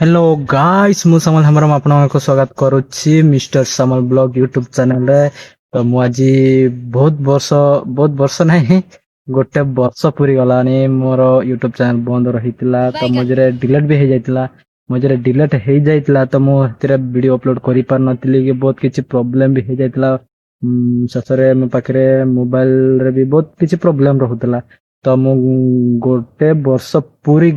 Hello guys मु समल हमरम आपनको स्वागत करूछि mister समल blog YouTube channel रे। तो मु आज बहुत वर्ष नहीं गोटे वर्ष पूरी गलानी मोर यूट्यूब चैनल बंद रहितला। तो मझरे डिलीट भी हो जाइतला तो मु हेतरे वीडियो अपलोड करि पार नथिली कि बहुत किछि प्रॉब्लम भी हो जाइतला। ससरे मो पाखरे मोबाइल रे भी बहुत किछि प्रॉब्लम रहउतला। तो मु गोटे वर्ष पूरी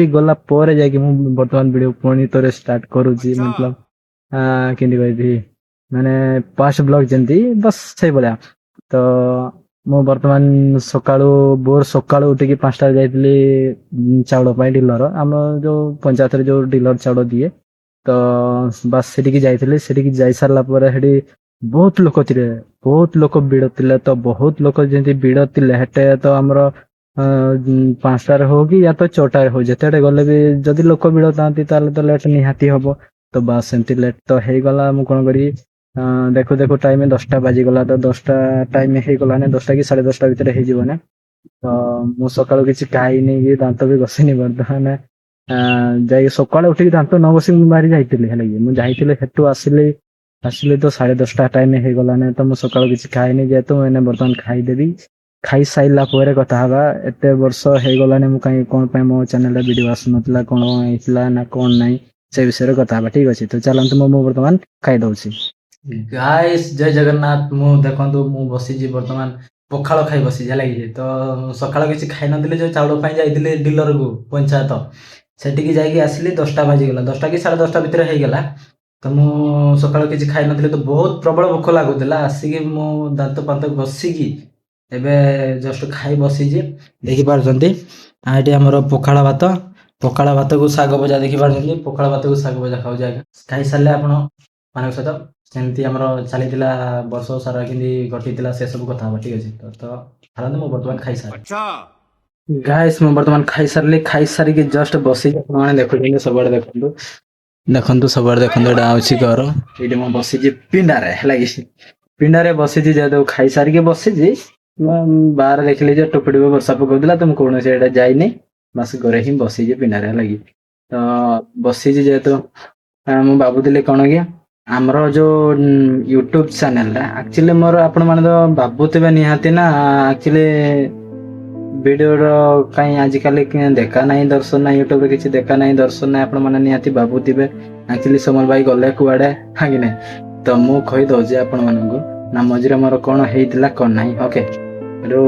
गला पर जाके मु वर्तमान वीडियो पुणी तोरे स्टार्ट करूची। मतलब केंदी कहबी माने पास्ट ब्लॉग जेंती बस सही भलिया। तो मु वर्तमान भोर सकाळू उठिकी 5टा जाइतली चाउଳ ପାଇଁ ଡିଲର ଆମ जो पंचायत जो डीलर चाउଳ दिए। तो बस सेଠିକି ଯାଇଥିଲି। सेଠିକି ଯାଇ ସାରିଲା ପରେ ସେଠି ବହୁତ ଲୋକ ଭିଡ଼ ଥିଲେ। तो बहुत लोक जेंती ଭିଡ଼ ଥିଲେ हेटे तो हमरो 5टाରେ हो कि या तो 6टाରେ हो जेतेडे गले भी जदि लोक ଭିଡ଼ थांती ताले तो लेट निहाती हबो। तो बस सेमती लेट तो हेई गला मु कोन करी देखो देखो टाइम 10टा बाजी गला। तो 10टा टाइम हेई गला ने 10टा कि 10:30 भितर हेई जीवो ने। तो मु सकाळू किछि खाइनी कि दांत भी घसिनी बर्तमान जाई सकाळू उठी दांत न घसी मु बाहरी जाइतिली हेले कि मु जाइतिले हेटू आसिले तो 10:30 टाइम हेई गला ने। तो मु सकाळू किछि खाइनी जेतु मैंने बर्तमान खाई देबी। खाई साइला परे कथा हबा एते वर्ष हेई गला ने मु काई कोन पे मो चैनल रे वीडियो आसु नतला कोन हेइतला ना कोन नाही से विषय रे कथा हबा। ठीक अछि तो चलंतु मो वर्तमान खाई दउछि। गाइस जय जगन्नाथ। मु देखंतु मु बसी जी वर्तमान पखाळ खाई बसी जाला कि तो सकाळ किछि खाई नथिले जो चाउळ पाई जाइतिले डीलर को पंचायत सेटिकी जाइकी आसिली 10टा बाजी गला 10टा कि 10:30 भितर हेई गला। तो मु सकाळ किछि खाई नथिले तो बहुत प्रबल भूख लागुतला। आसिकी मु दांत पांत घसिकी एबे जस्ट खाई बसी जी देखि पारजंती आइटी हमर पखाळ भात को साग भजा देखि पारजंती। पखाळ भात को साग भजा खाउ जाय खाई साले आपण मानक सहित सेमती हमर चलीतिला वर्ष सारा किंदी घटितिला से सब कथा बा। ठीक अछि तो हालांकि मु वर्तमान खाई सार गाइस मु वर्तमान खाई सारी के जस्ट बसी आपण माने देखुछन सबड देखंतु सबड देखंतु एडा आउछि घर एडी मु बसी जी पिंडारे लागि पिंडारे बसी जी जे खाई सारी के बसी जी बाहर देखिले जे टोपड़ी वर्षा पकौला। तो कौन से एडा जाइनी बस घरे ही बसी जे पिंडारे लागि। तो बसी जी जेतो मु बाबुदिले कोन गया हमरो जो यूट्यूब चैनल एक्चुअली मोर आपण माने तो बाबुतबे निहाती ना एक्चुअली वीडियो रो काई आजिकल देखा नहीं दर्शन ना यूट्यूब रे किछि देखा नहीं दर्शन ना आपण माने निहाती बाबुतिबे एक्चुअली समल भाई गले कुआडे हागि नै। तो मु कहि दउ जे आपण मानगु ना मझिरे मोर कोन हेइतिला कोन नाही ओके रो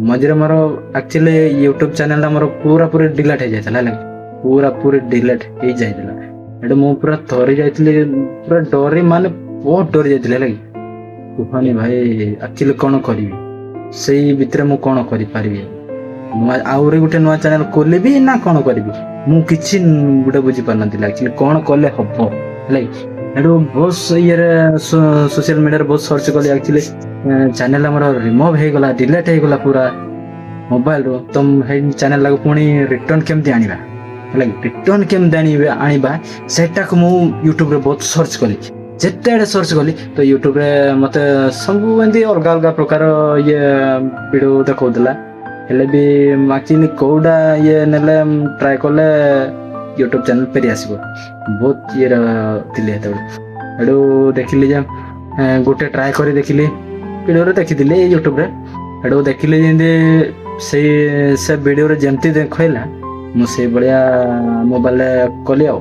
मझिरे मोर एक्चुअली यूट्यूब चैनल मोर पूरा डिलीट हे जायतला पूरा डिलीट हे जायतला। एडो मु पूरा थोरी जायतली पूरा डरी माने बहुत डरी जायतले लागि कुहानी भाई एक्चुअली कोन करिवि सेई भितरे मु कोन करि पारिबि आउरी गुटे नवा चैनल खोलेबी ना कोन करिवि मु किछि गुटे बुझि पारनतिला एक्चुअली कोन कले हबो लागि। एडो बहुत ये सोशल मीडिया रे बहुत सर्च कले एक्चुअली चैनल हमर रिमूव हे गला डिलीट हे गला पूरा मोबाइल रो। तुम हे चैनल लागो पुनी रिटर्न केमति आनिबा लागि रिटर्न केमति आनिबा सेटा को मु YouTube रे बहुत सर्च कली जेतेडे सर्च कली। तो YouTube रे मते सब एंदी अलग अलग प्रकार ये वीडियो देखौदला हेले भी एक्चुअली कोडा ये नेले ट्राई करले यूट्यूब चैनल पे आसीबो बहुत ये थिले हेडो देखिली जे गोटे ट्राई करी देखिली वीडियो रे देखिथिले यूट्यूब रे हेडो देखिली जेंदे से वीडियो रे जेमती देखैला मु से बलिया मोबाइल कली आ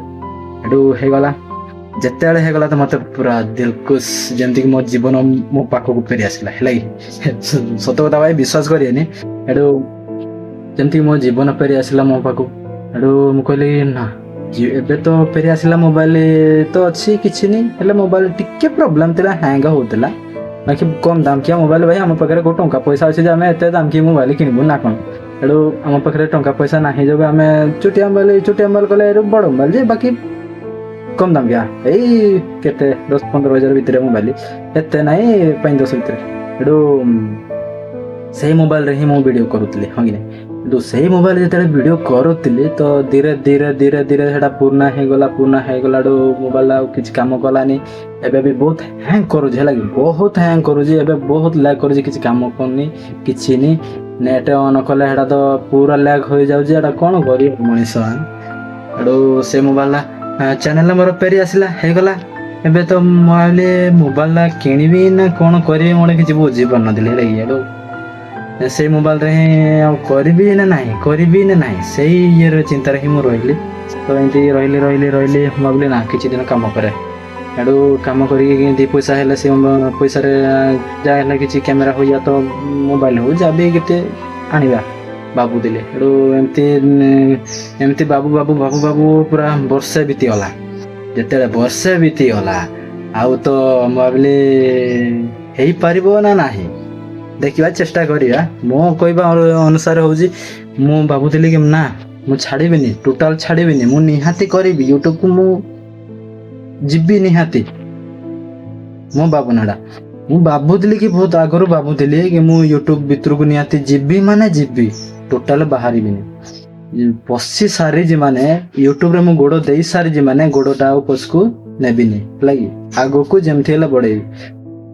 हेडो हे गला जेतेले हे गला तो मते पूरा दिल खुश जेमती कि मो जीवन मो पाखो को फेरी आसिला हेलाई सत कथा भाई विश्वास करियनी। हेडो जेमती मो जीवन फेरी आसिला मो पाखो हेडो मु कहली ना एबे तो फेरी आसिला मोबाइल तो अच्छी किछि नहीं हेले मोबाइल टिके प्रॉब्लम तिला हैंग होतला बाकी कम दाम किया मोबाइल भाई हम पाखरे को टंका पैसा अछि जे हमें एते दाम की मोबाइल किनबो ना कोन हेडो हम पाखरे टंका पैसा नाही जबे हमें चुटिया मोबाइल कले बड़ मोबाइल जे बाकी कम दाम क्या एई केते 10-15 हजार भितर मोबाइल एते नाही 5-10 भितर हेडो सही मोबाइल रे ही मो वीडियो करूतले हगी नै तो सही मोबाइल जेते वीडियो करूतले तो धीरे धीरे सेटा पूर्ण हे गला डो मोबाइल आ किछ काम कलानी एबे भी बहुत हैंग करू जे लागि बहुत हैंग करू जे एबे बहुत लैग करू जे किछ काम करनी किछि नि नेट ऑन कले हेडा तो पूरा लैग हो जाउ जे एडा कोन करी मनीष ଆଡୁ ସେ ମୋବାଇଲ ଚ୍ୟାନେଲ ମୋର ଫେରି ଆସିଲା ହେଇଗଲା। ଏବେ ତ ମୁଁ ଭାବିଲି ମୋବାଇଲ କିଣିବି ନା କଣ କରିବି ମୋର କିଛି ବୁଝି ପାରୁନଥିଲି ହେଲା କି। ଆଡୁ ସେଇ ମୋବାଇଲରେ ହିଁ ଆଉ କରିବି ନା ନାହିଁ ସେଇ ଇଏର ଚିନ୍ତାରେ ହିଁ ମୁଁ ରହିଲି। ତ ଏମିତି ରହିଲି ମୁଁ ଭାବିଲି ନା କିଛି ଦିନ କାମ କରେ। ଆଡୁ କାମ କରିକି 2 ପଇସା ହେଲେ ସେ ପଇସାରେ ଯାହା ହେଲେ କିଛି କ୍ୟାମେରା ହଉ ୟା ତ ମୋବାଇଲ ହଉ ଯାହା ବି କେତେ ଆଣିବା ଭାବୁଥିଲି। ଏଠୁ ଏମିତି ବାବୁ ପୁରା ବର୍ଷେ ବିତିଗଲା। ଯେତେବେଳେ ବର୍ଷେ ବିତିଗଲା ଆଉ ତ ମୁଁ ଭାବିଲି ହେଇପାରିବ ନା ନାହିଁ ଦେଖିବା ଚେଷ୍ଟା କରିବା। ମୋ କହିବା ଅନୁସାରେ ହଉଛି ମୁଁ ଭାବୁଥିଲି କି ନା ମୁଁ ଛାଡ଼ିବିନି, ଟୋଟାଲ ଛାଡ଼ିବିନି, ମୁଁ ନିହାତି କରିବି ୟୁଟ୍ୟୁବକୁ, ମୁଁ ଯିବି ନିହାତି। ମୋ ଭାବନାଟା ମୁଁ ଭାବୁଥିଲି କି ବହୁତ ଆଗରୁ ଭାବୁଥିଲି କି ମୁଁ ୟୁଟ୍ୟୁବ ଭିତରକୁ ନିହାତି ଯିବି ମାନେ ଯିବି, ଟୋଟାଲ ବାହାରିବିନି। ପଶି ସାରିଛି ମାନେ ୟୁଟ୍ୟୁବରେ ମୁଁ ଗୋଡ ଦେଇ ସାରିଛି ମାନେ ଗୋଡଟା ଆଉ ପଛକୁ ନେବିନି ହେଲା କି। ଆଗକୁ ଯେମିତି ହେଲେ ବଢେଇବି।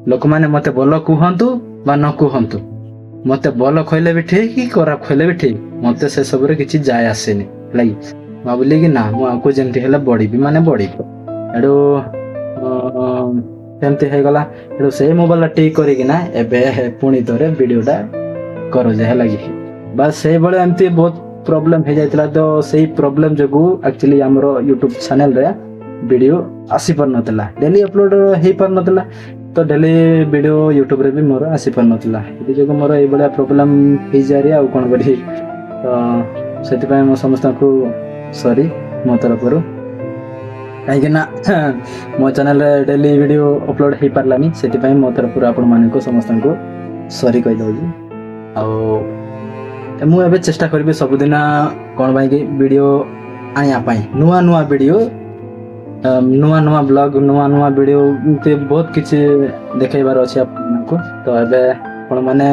ଲୋକମାନେ ମତେ ଭଲ କୁହନ୍ତୁ ବା ନ କୁହନ୍ତୁ, ମତେ ଭଲ କହିଲେ ବି ଠିକ କି ଖରାପ କହିଲେ ବି ଠିକ, ମତେ ସେସବୁରେ କିଛି ଯାଏ ଆସେନି ହେଲା କି। ଭାବିଲି କି ନା ମୁଁ ଆଗକୁ ଯେମିତି ହେଲେ ବଢିବି ମାନେ ବଢିବି। ଏଠୁ ସେମିତି ହେଇଗଲା। ଏଠୁ ସେଇ ମୋବାଇଲଟା ଠିକ କରିକିନା ଏବେ ପୁଣି ଥରେ ଭିଡିଓଟା କରୁଛେ ହେଲା କି। ବାସ୍ ସେଇଭଳିଆ ଏମିତି ବହୁତ ପ୍ରୋବ୍ଲେମ ହେଇଯାଇଥିଲା। ତ ସେଇ ପ୍ରୋବ୍ଲେମ ଯୋଗୁ ଆକ୍ଚୁଆଲି ଆମର ୟୁଟ୍ୟୁବ ଚ୍ୟାନେଲରେ ଭିଡିଓ ଆସିପାରୁନଥିଲା, ଡେଲି ଅପଲୋଡ ହେଇପାରୁନଥିଲା। ତ ଡେଲି ଭିଡିଓ ୟୁଟ୍ୟୁବରେ ବି ମୋର ଆସିପାରୁନଥିଲା। ଏଥି ଯୋଗୁ ମୋର ଏଇଭଳିଆ ପ୍ରୋବ୍ଲେମ ହେଇଯାଏ ଆଉ କଣ କରିବି। ତ ସେଥିପାଇଁ ମୁଁ ସମସ୍ତଙ୍କୁ ସରି ମୋ ତରଫରୁ, କାହିଁକି ନା ମୋ ଚ୍ୟାନେଲରେ ଡେଲି ଭିଡିଓ ଅପଲୋଡ ହେଇପାରିଲାନି। ସେଥିପାଇଁ ମୋ ତରଫରୁ ଆପଣମାନଙ୍କୁ ସମସ୍ତଙ୍କୁ ସରି କହିଦଉଛି। ଆଉ ମୁଁ ଏବେ ଚେଷ୍ଟା କରିବି ସବୁଦିନ କଣ ପାଇଁ କି ଭିଡିଓ ଆଣିବା ପାଇଁ, ନୂଆ ଭିଡିଓ, ନୂଆ ବ୍ଲଗ, ନୂଆ ଭିଡିଓ, ଏମିତି ବହୁତ କିଛି ଦେଖେଇବାର ଅଛି ଆପଣମାନଙ୍କୁ। ତ ଏବେ ଆପଣ ମାନେ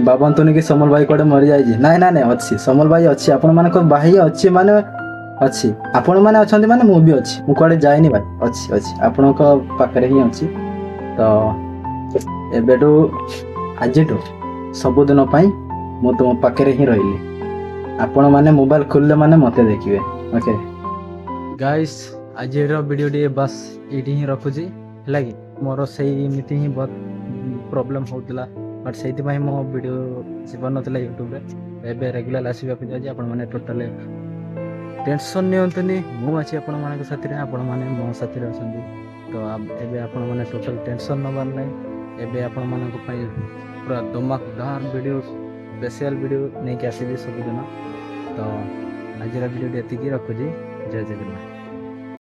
ଭାବନ୍ତୁନି କି ସମଲ ଭାଇ କୁଆଡେ ମରିଯାଇଛି। ନାଇଁ ଅଛି, ସମଲ ଭାଇ ଅଛି। ଆପଣମାନଙ୍କ ଭାଇ ଅଛି ମାନେ ଅଛି, ଆପଣ ମାନେ ଅଛନ୍ତି ମାନେ ମୁଁ ବି ଅଛି। ମୁଁ କୁଆଡେ ଯାଇନି ଭାଇ, ଅଛି ଆପଣଙ୍କ ପାଖରେ ହିଁ ଅଛି। ତ ଏବେଠୁ ଆଜିଠୁ ସବୁଦିନ ପାଇଁ ମୁଁ ତୁମ ପାଖରେ ହିଁ ରହିଲି। ଆପଣ ମାନେ ମୋବାଇଲ ଖୋଲିଲେ ମାନେ ମତେ ଦେଖିବେ। ଓକେ ଗାଇସ୍, ଆଜିର ଭିଡିଓଟି ବାସ୍ ଏଇଠି ହିଁ ରଖୁଛି ହେଲା କି। ମୋର ସେଇ ଏମିତି ହିଁ ବହୁତ ପ୍ରୋବ୍ଲେମ ହଉଥିଲା, ବଟ୍ ସେଇଥିପାଇଁ ମୋ ଭିଡିଓ ଆସିପାରୁନଥିଲା ୟୁଟ୍ୟୁବରେ। ଏବେ ରେଗୁଲାର ଆସିବାକୁ ଯାଉଛି। ଆପଣମାନେ ଟୋଟାଲି ଟେନସନ୍ ନିଅନ୍ତୁନି, ମୁଁ ଅଛି ଆପଣମାନଙ୍କ ସାଥିରେ, ଆପଣମାନେ ମୋ ସାଥିରେ ଅଛନ୍ତି। ତ ଏବେ ଆପଣମାନେ ଟୋଟାଲ ଟେନସନ୍ ନେବାର ନାହିଁ। ଏବେ ଆପଣମାନଙ୍କ ପାଇଁ ପୁରା ଧମାକଦାର ଭିଡିଓ, ସ୍ପେଶିଆଲ ଭିଡିଓ ନେଇକି ଆସିବି ସବୁଦିନ। ତ ଆଜିର ଭିଡିଓଟି ଏତିକି ରଖୁଛି। ଜୟ ଜଗନ୍ନାଥ।